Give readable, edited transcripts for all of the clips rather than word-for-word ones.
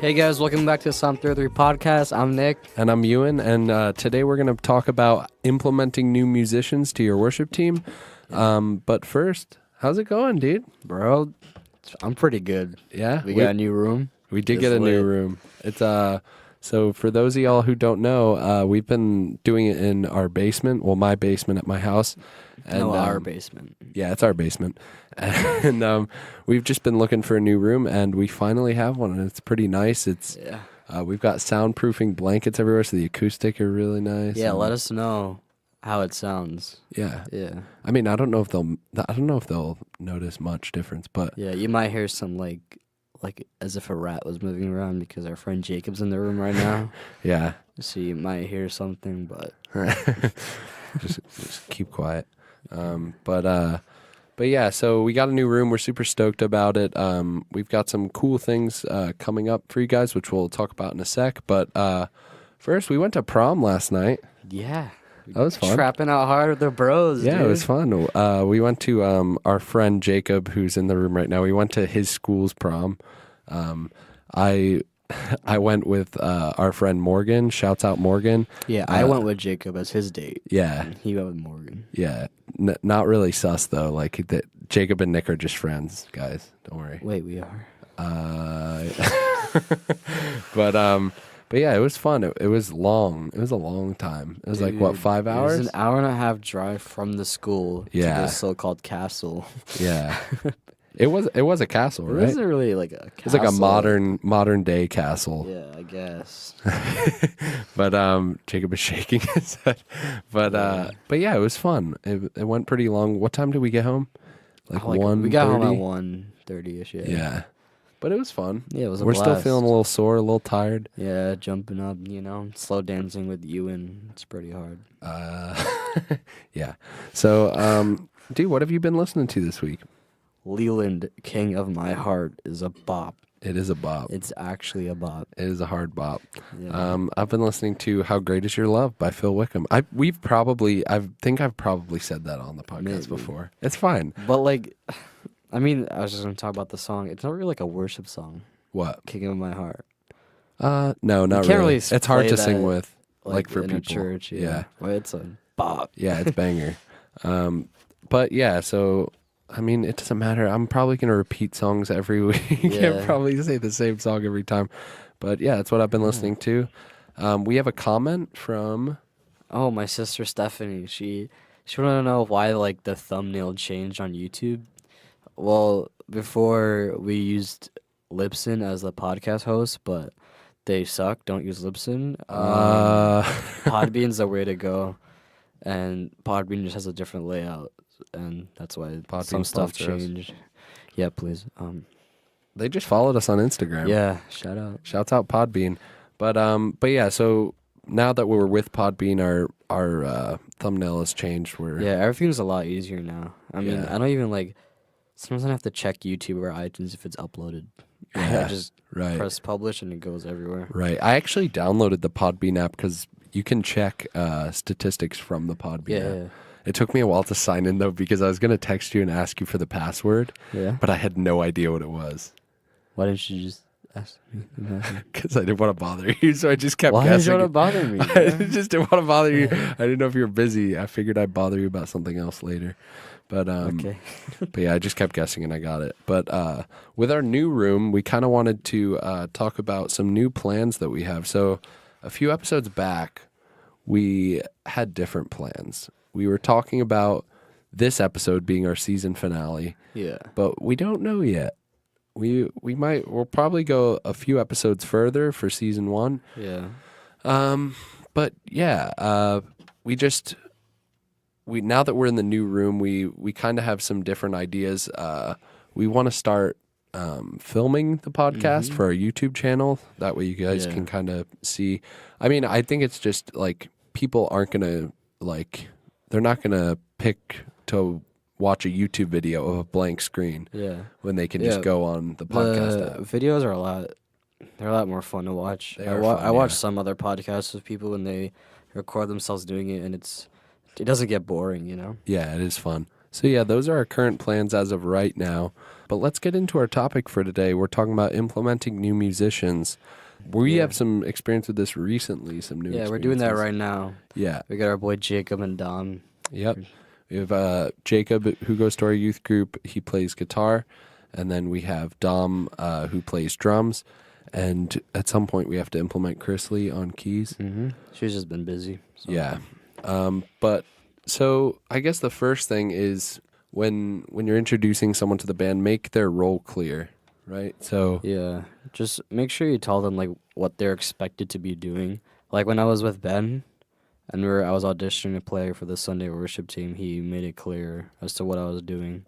Hey guys, welcome back to the Psalm 33 podcast. I'm Nick. And I'm Ewan, and today we're going to talk about implementing new musicians to your worship team. But first, how's it going, dude? Bro, I'm pretty good. Yeah? We got a new room. We did It's get a new lit. room. It's so for those of y'all who don't know, we've been doing it in our basement. Well, my basement at my house. And, Our basement. Yeah, it's our basement. And we've just been looking for a new room, and we finally have one, and it's pretty nice. It's we've got soundproofing blankets everywhere, so the acoustic are really nice. Yeah, and let us know how it sounds. Yeah. Yeah. I mean, I don't know if they'll notice much difference, but Yeah, you might hear some like as if a rat was moving around because our friend Jacob's in the room right now. yeah, So you might hear something, but just keep quiet. But yeah, so we got a new room. We're super stoked about it. We've got some cool things coming up for you guys, which we'll talk about in a sec. But first, we went to prom last night. yeah. That was fun. Trapping out hard with the bros, Yeah, dude. it was fun. We went to our friend Jacob, who's in the room right now. We went to his school's prom. I went with our friend Morgan. Shouts out Morgan. Yeah, I went with Jacob as his date. Yeah, And he went with Morgan. yeah. Not really sus though. Like Jacob and Nick are just friends, guys. Don't worry. Wait, we are. But yeah, it was fun. It was long. It was a long time. It was like what, 5 It hours? was an hour and a half drive from the school to Yeah. the so-called castle. Yeah. It was a castle, It right? wasn't really like a castle. It's like a modern day castle. Yeah, I guess. But Jacob is shaking his head. But yeah, it was fun. It went pretty long. What time did we get home? Like 1:30? We got home at 1:30ish. Yeah. Yeah. But it was fun. Yeah, it was a We're still blast. feeling a little sore, a little tired. Yeah, jumping up, slow dancing with you, and it's pretty hard. Yeah. So, dude, what have you been listening to this week? Leland, King of My Heart, is a bop. It is a bop. It's actually a bop. It is a hard bop. Yeah. I've been listening to "How Great Is Your Love" by Phil Wickham. I think I've probably said that on the podcast Maybe. before. It's fine. But I was just gonna talk about the song. It's not really like a worship song. What? King of My Heart. No, not can't really It's hard play to sing that, with, like for in people. a church. Yeah. But it's a bop. Yeah, it's banger. But yeah, so I mean, it doesn't matter. I'm probably gonna repeat songs every week. Yeah. and probably say the same song every time. But yeah, that's what I've been listening to. We have a comment from. Oh, my sister Stephanie. She wanted to know why the thumbnail changed on YouTube. Well, before we used Libsyn as the podcast host, but they suck. Don't use Libsyn. Podbean's the way to go, and Podbean just has a different layout, and that's why Podbean some stuff sponsor us. changed. Yeah, please. They just followed us on Instagram. Yeah, shout out. Shouts out Podbean. But yeah, so now that we're with Podbean, our thumbnail has changed. Yeah, everything's a lot easier now. I mean, Yeah. I don't even sometimes I have to check YouTube or iTunes if it's uploaded. Yeah, I just right. press publish and it goes everywhere. Right. I actually downloaded the Podbean app because you can check statistics from the Podbean Yeah, app. It took me a while to sign in though because I was going to text you and ask you for the password, yeah. but I had no idea what it was Why didn't you just ask me? because I didn't want to bother you, so I just kept Why did you guessing. want to bother me? I bro? just didn't want to bother you. I didn't know if you were busy. I figured I'd bother you about something else later. But Okay. but yeah, I just kept guessing and I got it. But with our new room, we kind of wanted to talk about some new plans that we have. So a few episodes back, we had different plans. We were talking about this episode being our season finale, Yeah. but we don't know yet. We'll probably go a few episodes further for season 1. Yeah. But yeah, we now that we're in the new room, we kind of have some different ideas. We want to start filming the podcast for our YouTube channel. That way you guys Yeah. can kind of see. I mean, I think it's just like people aren't going to they're not going to pick to watch a YouTube video of a blank screen Yeah. when they can Yeah. just go on the podcast The app. videos are they're a lot more fun to watch. They are fun, I watch yeah. some other podcasts with people when they record themselves doing it, and it doesn't get boring, Yeah, it is fun. So yeah, those are our current plans as of right now. But let's get into our topic for today. We're talking about implementing new musicians. We have some experience with this recently, some new Yeah, we're doing that experiences. right now. Yeah. We got our boy Jacob and Dom. Yep. We have Jacob, who goes to our youth group. He plays guitar. And then we have Dom, who plays drums. And at some point, we have to implement Chrisley on keys. Mm-hmm. She's just been busy. So. Yeah. But so I guess the first thing is when you're introducing someone to the band, make their role clear, right? So Yeah, just make sure you tell them like what they're expected to be doing. Like when I was with Ben, and I was auditioning to play for the Sunday worship team, he made it clear as to what I was doing,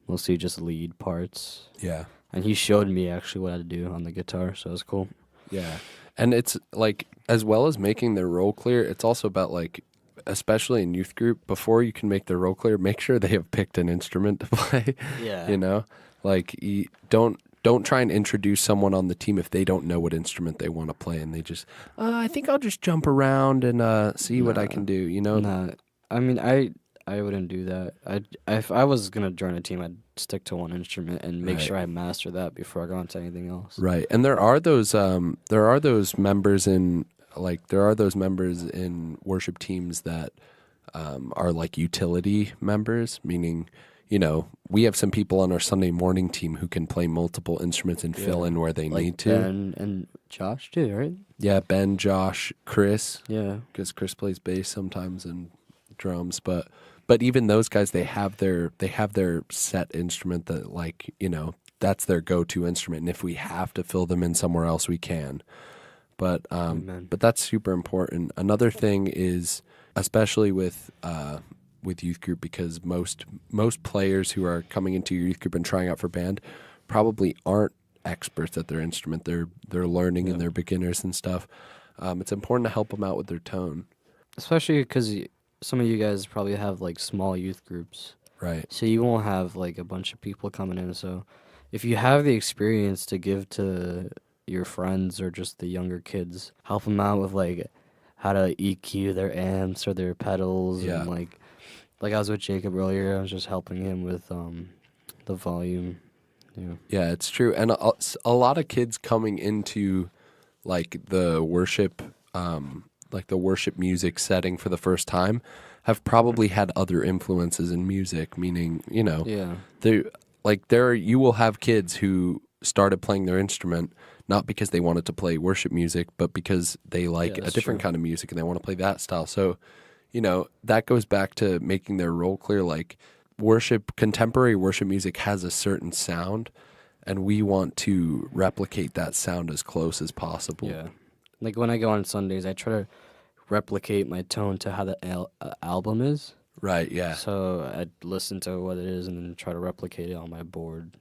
mostly just lead parts. yeah. And he showed me actually what I had to do on the guitar, so it was cool. Yeah. And it's like, as well as making their role clear, it's also about like, especially in youth group, before you can make their role clear, make sure they have picked an instrument to play. Yeah. You know, like don't try and introduce someone on the team if they don't know what instrument they want to play, and they just, I think I'll just jump around and see what I can do. You know, Nah, I mean, I wouldn't do that. If I was gonna join a team, I'd stick to one instrument and make Right. sure I master that before I go on to anything else. right? And there are those members in worship teams that are like utility members, meaning, you know, we have some people on our Sunday morning team who can play multiple instruments and fill in where they Like need to. Ben and Josh too, right? Yeah, Ben, Josh, Chris, Yeah. because Chris plays bass sometimes and drums, but even those guys, they have their set instrument that, like, you know, that's their go-to instrument, and if we have to fill them in somewhere else, we can. But Amen. but that's super important. Another thing is, especially with youth group, because most players who are coming into your youth group and trying out for band probably aren't experts at their instrument. They're learning and they're beginners and stuff. It's important to help them out with their tone. Especially because some of you guys probably have like small youth groups, Right. so you won't have like a bunch of people coming in. So if you have the experience to give to your friends or just the younger kids, help them out with like how to EQ their amps or their pedals. Yeah. And like I was with Jacob earlier, I was just helping him with the volume. Yeah. Yeah, it's true. And a lot of kids coming into like the worship music setting for the first time have probably had other influences in music, meaning, you know, Yeah. you will have kids who started playing their instrument not because they wanted to play worship music, but because they like a that's different true. kind of music and they want to play that style. So, you know, that goes back to making their role clear. Like, contemporary worship music has a certain sound, and we want to replicate that sound as close as possible. Yeah. Like when I go on Sundays, I try to replicate my tone to how the album is. Right, yeah. So I'd listen to what it is and then try to replicate it on my board.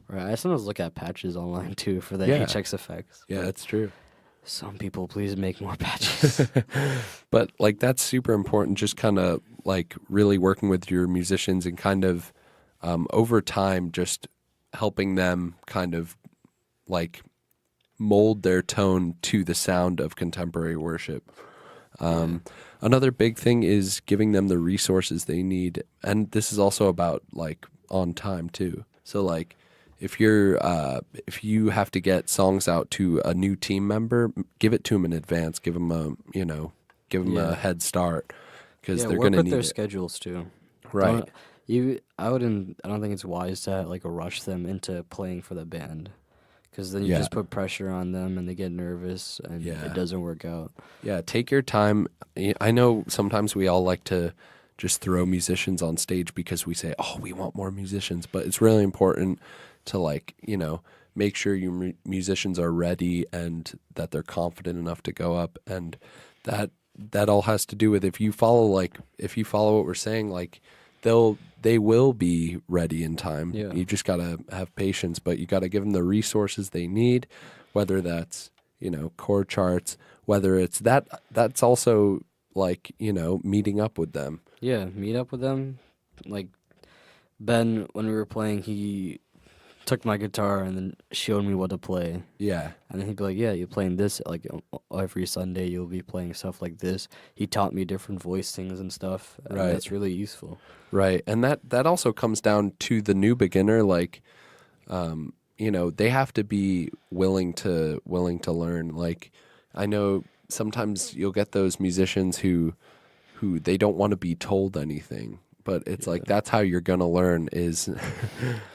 Right. I sometimes look at patches online too for the Yeah. HX effects. Yeah, that's true. Some people, please make more patches. But like that's super important, just kind of like really working with your musicians and kind of over time just helping them kind of like mold their tone to the sound of contemporary worship. Another big thing is giving them the resources they need, and this is also about like on time too. So like if you have to get songs out to a new team member, give it to them in advance. Give them a head start because Yeah, they're work going to with need their it. schedules too. Right. I don't think it's wise to like rush them into playing for the band, because then you Yeah. just put pressure on them and they get nervous and Yeah. it doesn't work out. Yeah, take your time. I know sometimes we all like to just throw musicians on stage because we say, "Oh, we want more musicians," but it's really important to like, you know, make sure your musicians are ready and that they're confident enough to go up, and that all has to do with if you follow what we're saying, like they will be ready in time. Yeah. You just got to have patience, but you got to give them the resources they need, whether that's, you know, chord charts, whether it's that's also like, you know, meeting up with them. Yeah, meet up with them. Like Ben, when we were playing, he took my guitar and then showed me what to play. Yeah. And then he'd be like, "Yeah, you're playing this like every Sunday. You'll be playing stuff like this." He taught me different voice things and stuff. And Right. that's really useful. Right. And that also comes down to the new beginner. Like They have to be willing to learn. Like, I know sometimes you'll get those musicians who they don't want to be told anything, but it's like that's how you're gonna learn is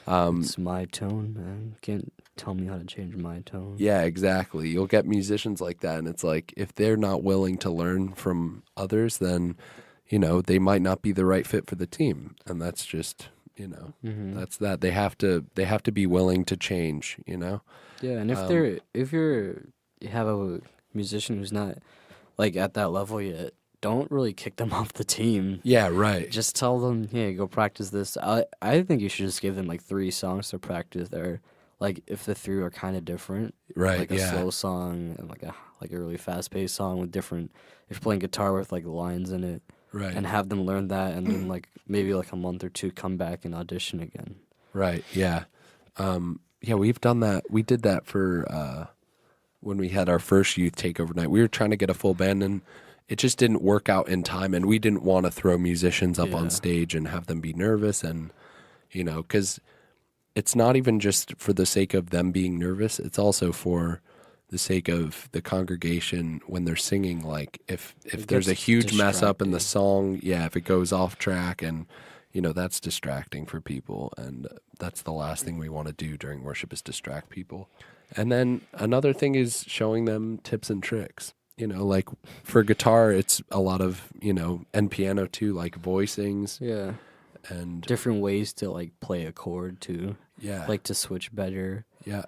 It's my tone, man. You can't tell me how to change my tone. yeah, exactly. You'll get musicians like that, and it's like if they're not willing to learn from others, then they might not be the right fit for the team, and that's just that's that they have to be willing to change. Yeah, and if you have a musician who's not like at that level yet, don't really kick them off the team. Yeah, right. Just tell them, hey, go practice this. I think you should just give them like 3 songs to practice there. Like if the 3 are kind of different, Right. like a slow song and like a really fast paced song with different. If you're playing guitar with like lines in it, Right. and have them learn that, and then like maybe like a month or 2 come back and audition again. Right. Yeah. Yeah, we've done that. We did that for when we had our first youth takeover night. We were trying to get a full band, and it just didn't work out in time. And we didn't want to throw musicians up on stage and have them be nervous, and because it's not even just for the sake of them being nervous. It's also for the sake of the congregation when they're singing. Like if there's a huge mess up in the song, if it goes off track, and that's distracting for people, and that's the last thing we want to do during worship is distract people. And then another thing is showing them tips and tricks. Like for guitar, it's a lot of and piano too, like voicings. Yeah. And different ways to like play a chord too. Yeah. Like to switch better. Yeah.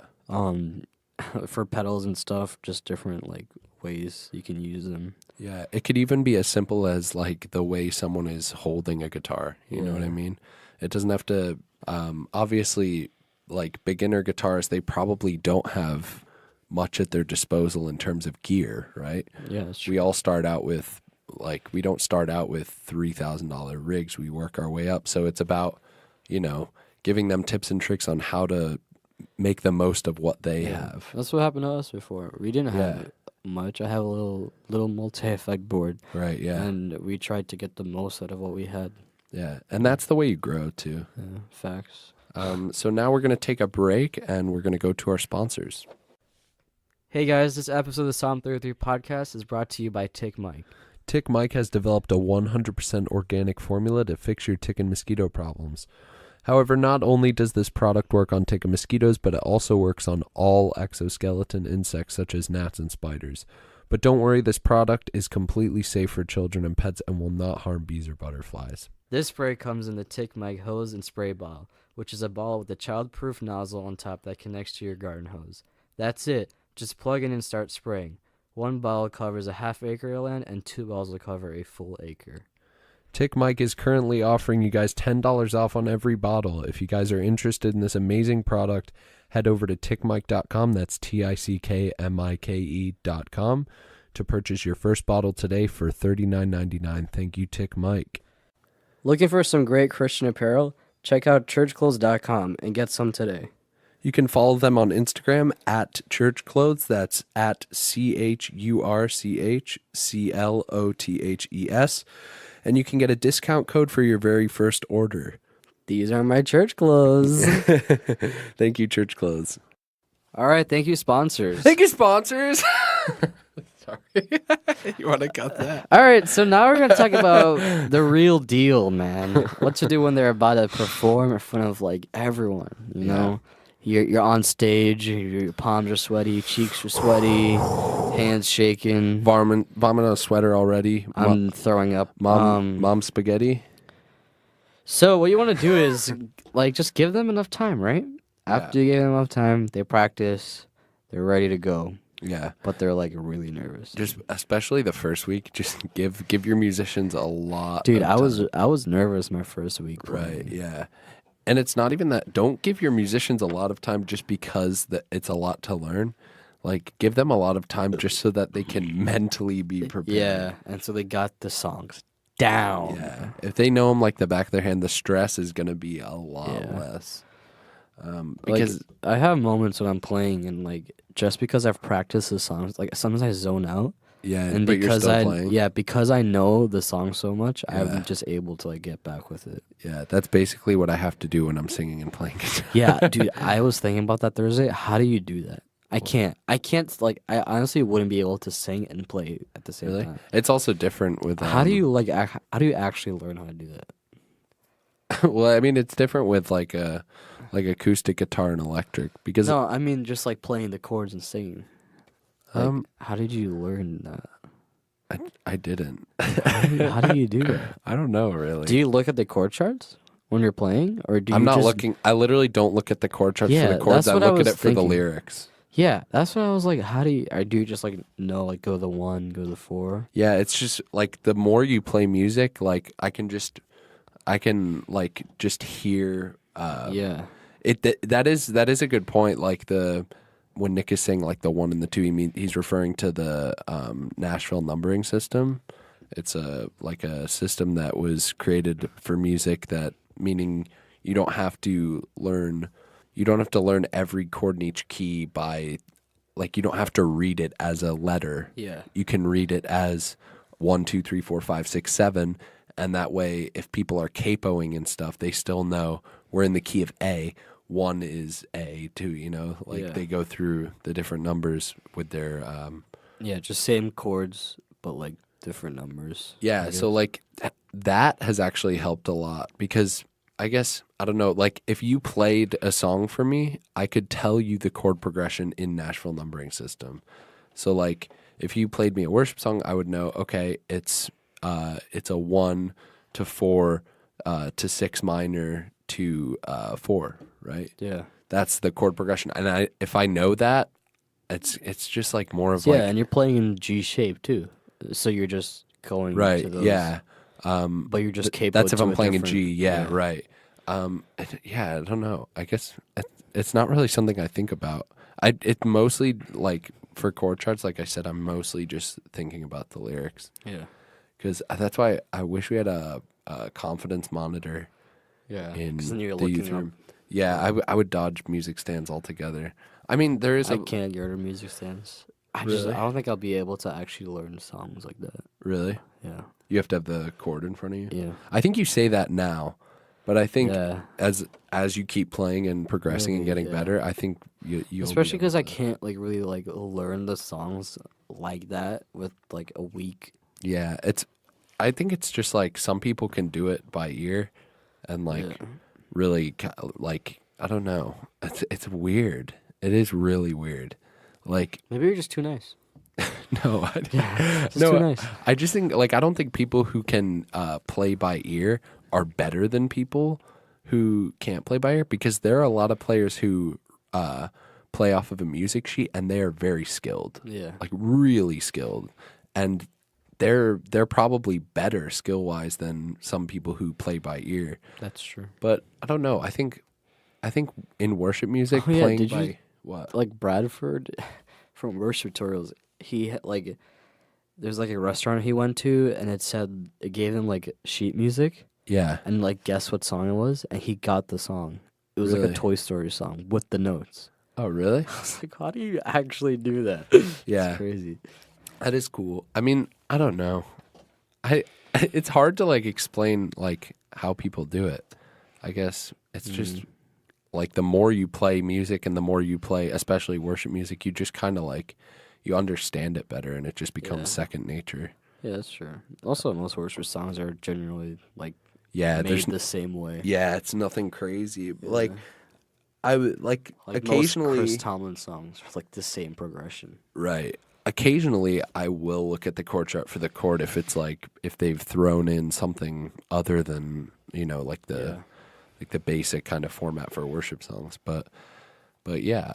For pedals and stuff, just different like ways you can use them. Yeah, it could even be as simple as like the way someone is holding a guitar. You know what I mean? It doesn't have to. Obviously, like beginner guitarists, they probably don't have much at their disposal in terms of gear, right? Yeah, that's true. We all start out with we don't start out with $3,000 rigs. We work our way up. So it's about giving them tips and tricks on how to make the most of what they have. That's what happened to us before. We didn't have much. I have a little multi-effect board. Right, yeah. And we tried to get the most out of what we had. Yeah, and that's the way you grow too. Yeah, facts. So now we're going to take a break, and we're going to go to our sponsors. Hey guys, this episode of the Psalm 33 podcast is brought to you by Tick Mike. Tick Mike has developed a 100% organic formula to fix your tick and mosquito problems. However, not only does this product work on tick and mosquitoes, but it also works on all exoskeleton insects such as gnats and spiders. But don't worry, this product is completely safe for children and pets and will not harm bees or butterflies. This spray comes in the Tick Mike hose and spray bottle, which is a bottle with a child-proof nozzle on top that connects to your garden hose. That's it. Just plug in and start spraying. 1 bottle covers a half acre of land, and 2 bottles will cover a full acre. Tick Mike is currently offering you guys $10 off on every bottle. If you guys are interested in this amazing product, head over to tickmike.com. That's TICKMIKE.com to purchase your first bottle today for $39.99. Thank you, Tick Mike. Looking for some great Christian apparel? Check out churchclothes.com and get some today. You can follow them on Instagram at churchclothes. That's at CHURCHCLOTHES. And you can get a discount code for your very first order. These are my church clothes. Thank you, Church Clothes. All right, thank you, sponsors. Thank you, sponsors. Sorry. You want to cut that? All right, so now we're going to talk about the real deal, man. What to do when they're about to perform in front of, like, everyone, you know? You're on stage, your palms are sweaty, your cheeks are sweaty, hands shaking. Vomit on a sweater already. I'm throwing up. Mom spaghetti. So what you want to do is, like, just give them enough time, right? After you give them enough time, they practice, they're ready to go. Yeah. But they're, like, really nervous. Just especially the first week, just give your musicians a lot. Dude, I was nervous my first week playing. Right, yeah. And it's not even that. Don't give your musicians a lot of time just because it's a lot to learn. Like, give them a lot of time just so that they can mentally be prepared. Yeah, and so they got the songs down. Yeah. If they know them like the back of their hand, the stress is going to be a lot less. Because like, I have moments when I'm playing and, like, just because I've practiced the songs, like, sometimes I zone out. Yeah, And but you're because still playing. because I know the song so much, Yeah. I'm just able to like get back with it. Yeah, that's basically what I have to do when I'm singing and playing guitar. Yeah, dude, I was thinking about that Thursday. How do you do that? I can't. Like I honestly wouldn't be able to sing and play at the same Really? time. It's also different with. How do you like how do you actually learn how to do that? Well, I mean, it's different with like acoustic guitar and electric because No, I mean just like playing the chords and singing. Like, how did you learn that? I didn't. How do you do that? I don't know really. Do you look at the chord charts when you're playing, or do you? I'm not just, looking. I literally don't look at the chord charts Yeah, for the chords. that's I what I look at was it for the thinking. lyrics. Yeah, that's what I was like. How do you? I do just like know like go the 1, go the 4. Yeah, it's just like the more you play music, like I can like just hear. Yeah, That is a good point. Like when Nick is saying like the 1 and the 2, he's referring to the Nashville numbering system. It's like a system that was created for music, that meaning you don't have to learn every chord in each key by, like, you don't have to read it as a letter. yeah, You can read it as 1, 2, 3, 4, 5, 6, 7, and that way if people are capoing and stuff, they still know we're in the key of A. 1 is A, 2, Yeah. they go through the different numbers with their yeah. Just same chords, but like different numbers. yeah, I so guess. like that has actually helped a lot because I guess I don't know, like if you played a song for me, I could tell you the chord progression in Nashville numbering system. So like if you played me a worship song, I would know, okay, it's a 1 to 4 to 6 minor to 4, right? Yeah, That's the chord progression. And if I know that, it's just like more of yeah, like and you're playing in G shape too, so you're just going right, to those, yeah. but you're just capable. That's if I'm playing in G, yeah, right. Yeah, I don't know. I guess it's not really something I think about. It mostly like for chord charts, like I said, I'm mostly just thinking about the lyrics Yeah, because that's why I wish we had a confidence monitor yeah. in 'Cause then you're the youth looking up. room. Yeah, I would dodge music stands altogether. I mean, there is I a can't get rid of music stands. I Really? don't think I'll be able to actually learn songs like that. really. Yeah, You have to have the chord in front of you. yeah, I think you say that now, but I think yeah. as you keep playing and progressing and Really, getting yeah. better, I think you'll Especially be able because I to- can't like really like learn the songs like that with like a week. Yeah, I think it's just like some people can do it by ear, and like Yeah. really like I don't know. It's weird. It is really weird. Like Maybe you're just too nice. no, Just no. too nice. I just think like I don't think people who can play by ear are better than people who can't play by ear because there are a lot of players who play off of a music sheet and they are very skilled. Yeah. Like really skilled, and they're probably better skill wise than some people who play by ear. That's true. But I don't know. I think in worship music Oh, yeah, playing did you- by what? Like Bradford from Worship Tutorials, he had, like there's like a restaurant he went to and it gave him like sheet music Yeah. and like guess what song it was and he got the song. It was like Really? a Toy Story song with the notes. Oh, really? I was like, how do you actually do that? Yeah. It's crazy. That is cool. I mean, I don't know. It's hard to like explain like how people do it. I guess it's just like the more you play music and the more you play, especially worship music, you just kind of like you understand it better and it just becomes Yeah. second nature. Yeah, that's true. Also, most worship songs are generally like Yeah, made the same way. yeah, it's nothing crazy. Like I would like Like occasionally most Chris Tomlin songs are like the same progression. right. Occasionally, I will look at the chord chart for the chord if it's like if they've thrown in something other than like the like the basic kind of format for worship songs. But yeah,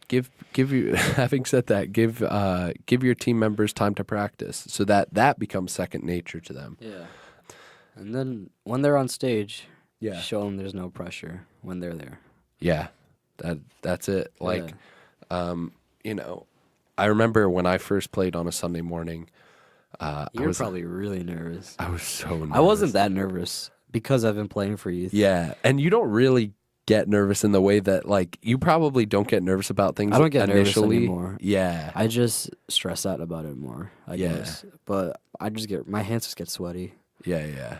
give you having said that, give your team members time to practice so that becomes second nature to them. Yeah. And then when they're on stage, Yeah. show them there's no pressure when they're there. Yeah, that's it. Like, I remember when I first played on a Sunday morning. I You're was probably really nervous. I was so nervous. I wasn't that nervous because I've been playing for youth. Yeah, and you don't really get nervous in the way that like you probably don't get nervous about things I don't get nervous initially. anymore. Yeah. I just stress out about it more, I Yeah. guess. But my hands just get sweaty. Yeah.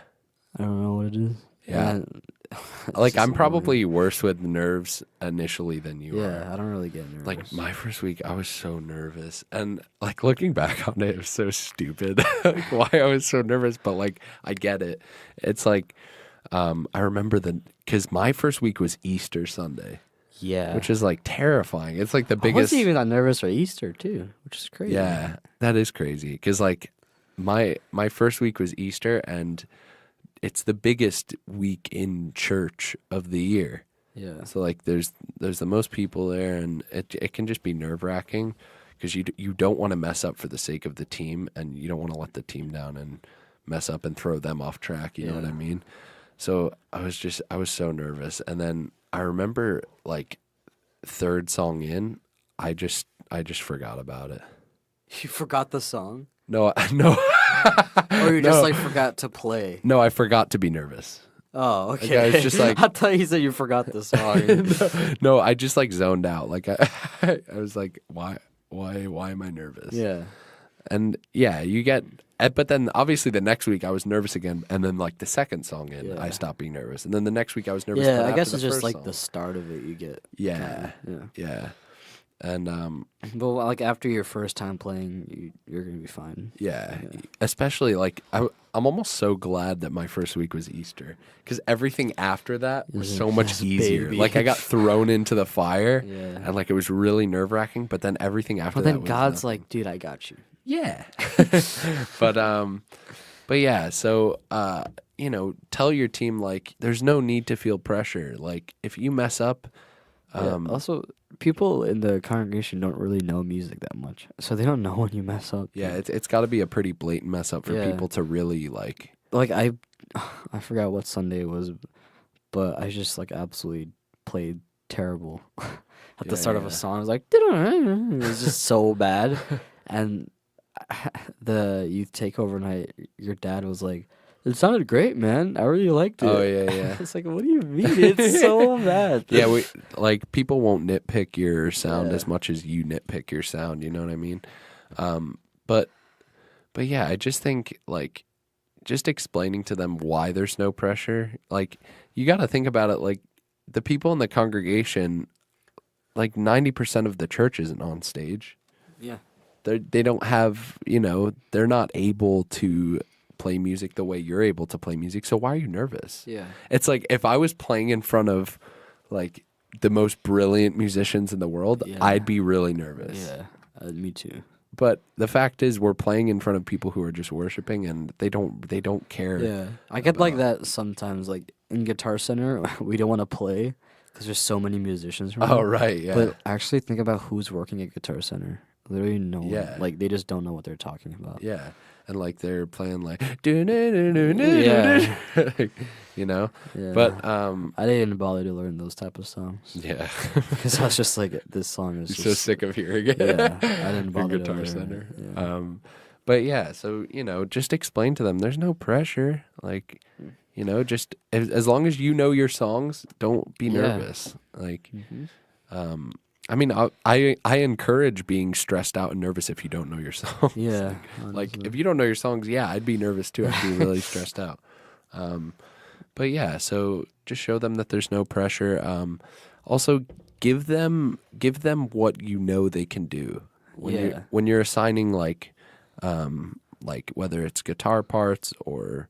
I don't know what it is. Yeah. And it's Like just I'm annoying. probably worse with nerves initially than you are. Yeah, I don't really get nervous. Like my first week, I was so nervous, and like looking back on it, it was so stupid. Like why I was so nervous, but like I get it. It's like I remember because my first week was Easter Sunday, yeah. which is like terrifying. It's like the I biggest. wasn't even that nervous for Easter too, which is crazy. Yeah, that is crazy. Because like my first week was Easter, and it's the biggest week in church of the year. Yeah. So like there's the most people there, and it can just be nerve wracking because you don't want to mess up for the sake of the team, and you don't want to let the team down and mess up and throw them off track. You know what I mean? So I was so nervous, and then I remember like third song in, I just forgot about it. You forgot the song? No. Or you just No. like forgot to play? No, I forgot to be nervous. Oh, okay. I was just like- I thought you said you forgot the song. No, I just like zoned out. Like I was like, why am I nervous? Yeah. And yeah, you get, but then obviously the next week I was nervous again, and then like the second song in, Yeah. I stopped being nervous, and then the next week I was nervous. Yeah, but I after guess the it's just first like song. the start of it you get. Yeah, Yeah. and But like after your first time playing, you're going to be fine. yeah, especially like I'm almost so glad that my first week was Easter because everything after that was Yeah, so much yes, easier. baby. Like I got thrown into the fire, Yeah. and like it was really nerve wracking. But then everything after But that then was God's nothing. like, dude, I got you. Yeah. but yeah, so tell your team like there's no need to feel pressure. Like if you mess up, Also, people in the congregation don't really know music that much, so they don't know when you mess up. it's got to be a pretty blatant mess up for Yeah. people to really like. Like I forgot what Sunday it was, but I just like absolutely played terrible at the start of Yeah. a song. I was like, it was just so bad, and the youth takeover night, your dad was like, "It sounded great, man. I really liked it." Oh yeah. It's like, what do you mean? It's so bad. Yeah, we like people won't nitpick your sound Yeah. as much as you nitpick your sound. You know what I mean? But yeah, I just think like just explaining to them why there's no pressure. Like you got to think about it. Like the people in the congregation, like 90% of the church isn't on stage. Yeah. They don't have they're not able to play music the way you're able to play music. So why are you nervous? Yeah. It's like if I was playing in front of like the most brilliant musicians in the world, Yeah. I'd be really nervous. Yeah. Me too. But the fact is we're playing in front of people who are just worshiping and they don't care. Yeah. I get like that sometimes. Like in Guitar Center, we don't want to play because there's so many musicians. Oh right, yeah. But actually, think about who's working at Guitar Center. Literally no one. Yeah. Like they just don't know what they're talking about. yeah. And like they're playing like Yeah. Yeah. Yeah. But I didn't bother to learn those type of songs yeah. because I was just like, this song is You're so just sick of hearing it. Yeah, I didn't bother to Guitar learn Center. it. Yeah. But yeah, so just explain to them there's no pressure. Like, just as long as you know your songs, don't be Yeah. nervous. Like, Mhm. I mean, I encourage being stressed out and nervous if you don't know your songs. Yeah. Like honestly. if you don't know your songs, yeah, I'd be nervous too. I'd be really stressed out. But yeah, so just show them that there's no pressure. Also, give them what you know they can do. Yeah. When you're assigning like whether it's guitar parts or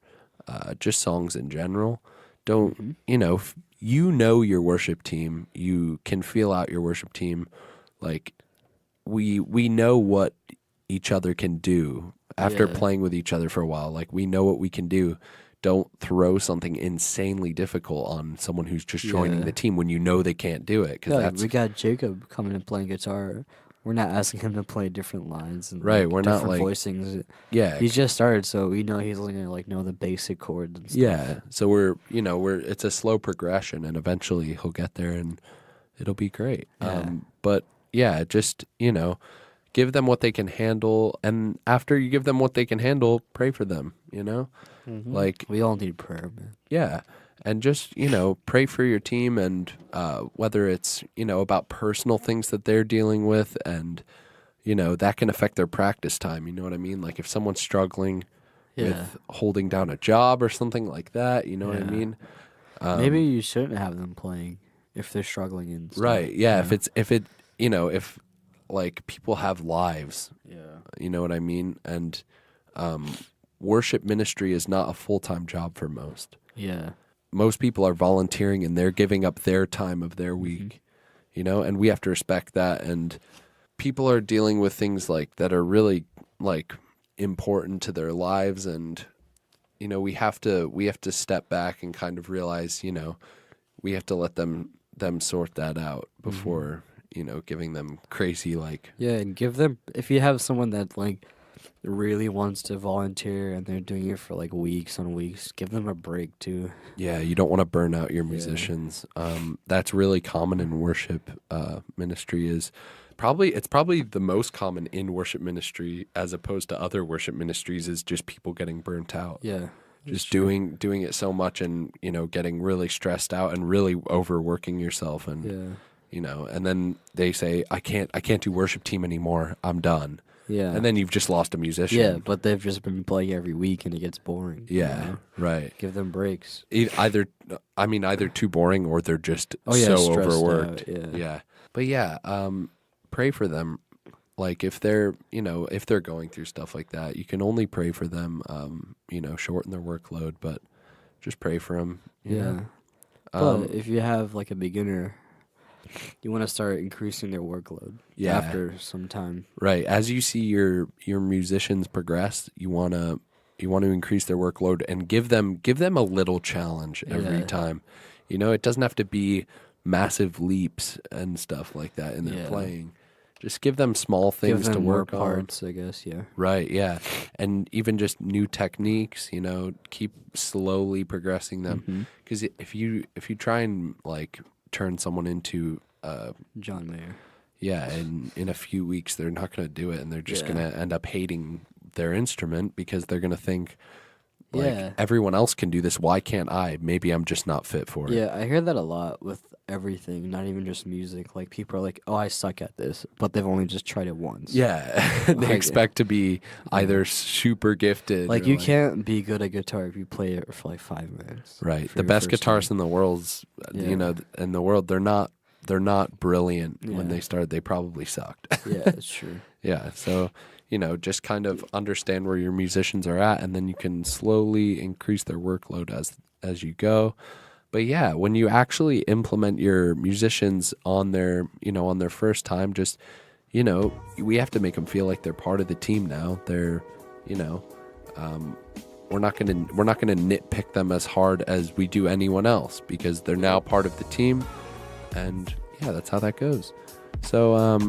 just songs in general, don't your worship team. You can feel out your worship team. Like we know what each other can do after Yeah. playing with each other for a while. Like we know what we can do. Don't throw something insanely difficult on someone who's just joining Yeah. the team when you know they can't do it. Because Yeah, that's we got Jacob coming and playing guitar. We're not asking him to play different lines and Right, like, we're not, different like- voicings. yeah, He's just started, so we know he's only gonna like know the basic chords and stuff. yeah. So we're it's a slow progression, and eventually he'll get there, and it'll be great. Yeah. But yeah, just give them what they can handle, and after you give them what they can handle, pray for them. Mhm. Like we all need prayer, man. yeah, and just, pray for your team, and whether it's, about personal things that they're dealing with, and, that can affect their practice time. You know what I mean? Like if someone's struggling with holding down a job or something like that, you know what I mean? Maybe you shouldn't have them playing if they're struggling in stuff. Right. Yeah. If like people have lives, Yeah. you know what I mean? And worship ministry is not a full-time job for most. Yeah. Most people are volunteering and they're giving up their time of their week, and we have to respect that. And people are dealing with things like that are really like important to their lives, and we have to step back and kind of realize, we have to let them sort that out before, giving them crazy like. Yeah, and give them, if you have someone that like really wants to volunteer and they're doing it for like weeks on weeks, give them a break too. Yeah, you don't want to burn out your musicians. That's really common in worship ministry. It's probably the most common in worship ministry as opposed to other worship ministries, is just people getting burnt out. Yeah. Just doing it so much, and getting really stressed out and really overworking yourself, and and then they say, I can't do worship team anymore, I'm done. Yeah. And then you've just lost a musician. Yeah, but they've just been playing every week and it gets boring. Yeah, right. Give them breaks. Either too boring, or they're just so stressed overworked. out, Yeah. But pray for them. Like if they're going through stuff like that, you can only pray for them, shorten their workload, but just pray for them. But if you have like a beginner, you want to start increasing their workload after some time. Right. As you see your musicians progress, you want to increase their workload and give them a little challenge every time. It doesn't have to be massive leaps and stuff like that in their playing. Just give them small things to work on. Parts, I guess, yeah. Right, yeah. And even just new techniques, keep slowly progressing them. Because if you try and like turn someone into John Mayer. Yeah, and in a few weeks they're not going to do it, and they're just going to end up hating their instrument because they're going to think, like, everyone else can do this, why can't I? Maybe I'm just not fit for it. Yeah, I hear that a lot with everything, not even just music. Like, people are like, oh, I suck at this, but they've only just tried it once. Yeah, they expect to be either super gifted. Like, you can't be good at guitar if you play it for like 5 minutes. Right. The best guitarists in the world's, in the world, they're not brilliant when they started. They probably sucked. Yeah, that's true. Yeah, so just kind of understand where your musicians are at, and then you can slowly increase their workload as you go. But yeah, when you actually implement your musicians on their first time, just we have to make them feel like they're part of the team now. They're we're not gonna nitpick them as hard as we do anyone else, because they're now part of the team, and yeah, that's how that goes. So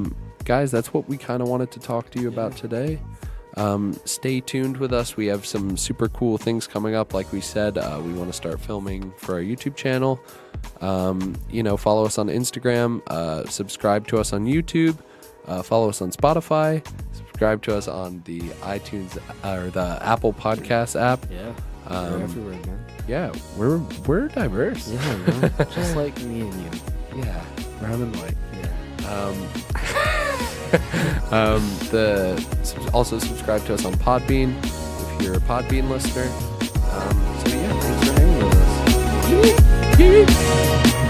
guys, that's what we kind of wanted to talk to you about today. Stay tuned with us. We have some super cool things coming up. Like we said, we want to start filming for our YouTube channel. Follow us on Instagram, subscribe to us on YouTube, follow us on Spotify, subscribe to us on the iTunes or the Apple Podcast app. Yeah, we're everywhere, man. Yeah, we're diverse. Yeah, man. Just like me and you. Yeah, brown and white. Yeah. Also subscribe to us on Podbean if you're a Podbean listener. So yeah, thanks for hanging with us.